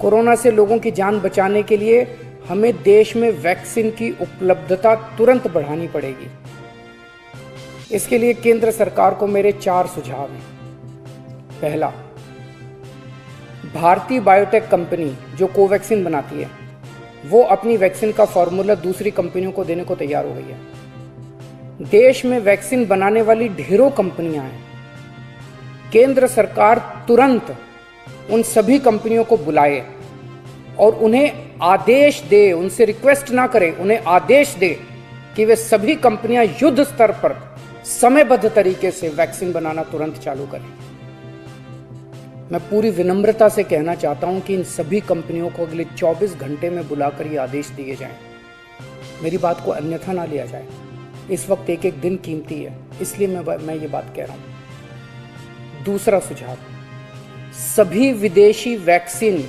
Corona से लोगों की जान बचाने के लिए हमें देश में वैक्सीन की उपलब्धता तुरंत बढ़ानी पड़ेगी। इसके लिए केंद्र सरकार को मेरे 4 सुझाव हैं। पहला, भारतीय बायोटेक कंपनी जो कोवैक्सीन बनाती है, वो अपनी वैक्सीन का फॉर्मूला दूसरी कंपनियों को देने को तैयार हो गई है। देश में वैक्सीन बनाने वाली ढेरों कंपनियां हैं। केंद्र सरकार तुरंत उन सभी कंपनियों को बुलाए और उन्हें आदेश दे, उनसे रिक्वेस्ट ना करे, उन्हें आदेश दे कि वे सभी कंपनियां युद्ध स्तर पर समयबद्ध तरीके से वैक्सीन बनाना तुरंत चालू करें। मैं पूरी विनम्रता से कहना चाहता हूं कि इन सभी कंपनियों को अगले 24 घंटे में बुलाकर ये आदेश दिए जाएं। मेरी बात को अन्यथा ना लिया जाए। इस वक्त एक एक दिन कीमती है, इसलिए मैं ये बात कह रहा हूं। दूसरा सुझाव, सभी विदेशी वैक्सीन,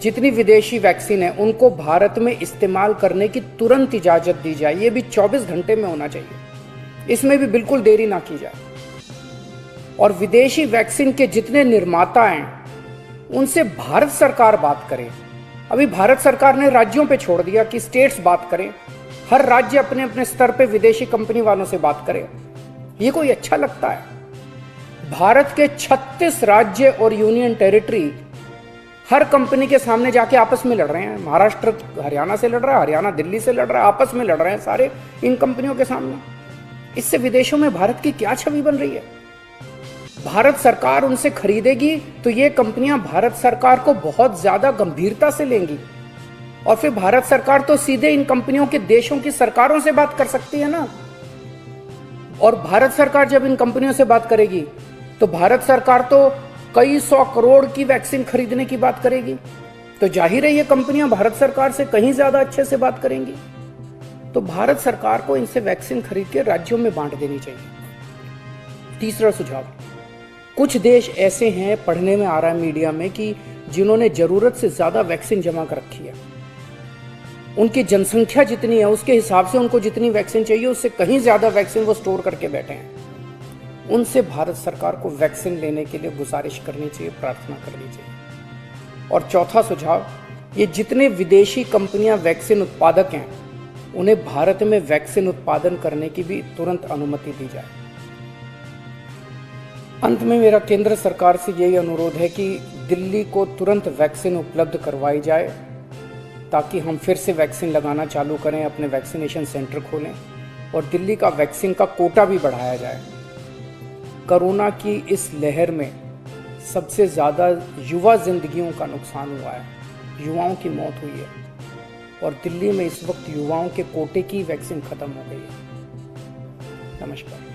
जितनी विदेशी वैक्सीन है, उनको भारत में इस्तेमाल करने की तुरंत इजाजत दी जाए। ये भी 24 घंटे में होना चाहिए, इसमें भी बिल्कुल देरी ना की जाए। और विदेशी वैक्सीन के जितने निर्माता हैं, उनसे भारत सरकार बात करे। अभी भारत सरकार ने राज्यों पे छोड़ दिया कि स्टेट्स बात करें, हर राज्य अपने अपने स्तर पे विदेशी कंपनी वालों से बात करे। ये कोई अच्छा लगता है? भारत के 36 राज्य और यूनियन टेरिटरी हर कंपनी के सामने जाके आपस में लड़ रहे हैं। महाराष्ट्र हरियाणा से लड़ रहा है, हरियाणा दिल्ली से लड़ रहा है, आपस में लड़ रहे हैं सारे इन कंपनियों के सामने। इससे विदेशों में भारत की क्या छवि बन रही है? भारत सरकार उनसे खरीदेगी तो ये कंपनियां भारत सरकार को बहुत ज्यादा गंभीरता से लेंगी और फिर भारत सरकार तो सीधे इन कंपनियों के देशों की सरकारों से बात कर सकती है ना। और भारत सरकार जब इन कंपनियों से बात करेगी तो भारत सरकार तो कई 100 करोड़ की वैक्सीन खरीदने की बात करेगी, तो जाहिर है ये कंपनियां भारत सरकार से कहीं ज्यादा अच्छे से बात करेंगी। तो भारत सरकार को इनसे वैक्सीन खरीद के राज्यों में बांट देनी चाहिए। तीसरा सुझाव, कुछ देश ऐसे हैं, पढ़ने में आ रहा है मीडिया में, कि जिन्होंने जरूरत से ज्यादा वैक्सीन जमा कर रखी है। उनकी जनसंख्या जितनी है उसके हिसाब से उनको जितनी वैक्सीन चाहिए उससे कहीं ज्यादा वैक्सीन वो स्टोर करके बैठे हैं। उनसे भारत सरकार को वैक्सीन लेने के लिए गुजारिश करनी चाहिए, प्रार्थना करनी चाहिए। और चौथा सुझाव, ये जितने विदेशी कंपनियां वैक्सीन उत्पादक हैं, उन्हें भारत में वैक्सीन उत्पादन करने की भी तुरंत अनुमति दी जाए। अंत में मेरा केंद्र सरकार से यही अनुरोध है कि दिल्ली को तुरंत वैक्सीन उपलब्ध करवाई जाए ताकि हम फिर से वैक्सीन लगाना चालू करें, अपने वैक्सीनेशन सेंटर खोलें और दिल्ली का वैक्सीन का कोटा भी बढ़ाया जाए। कोरोना की इस लहर में सबसे ज़्यादा युवा जिंदगियों का नुकसान हुआ है, युवाओं की मौत हुई है और दिल्ली में इस वक्त युवाओं के कोटे की वैक्सीन खत्म हो गई है। नमस्कार।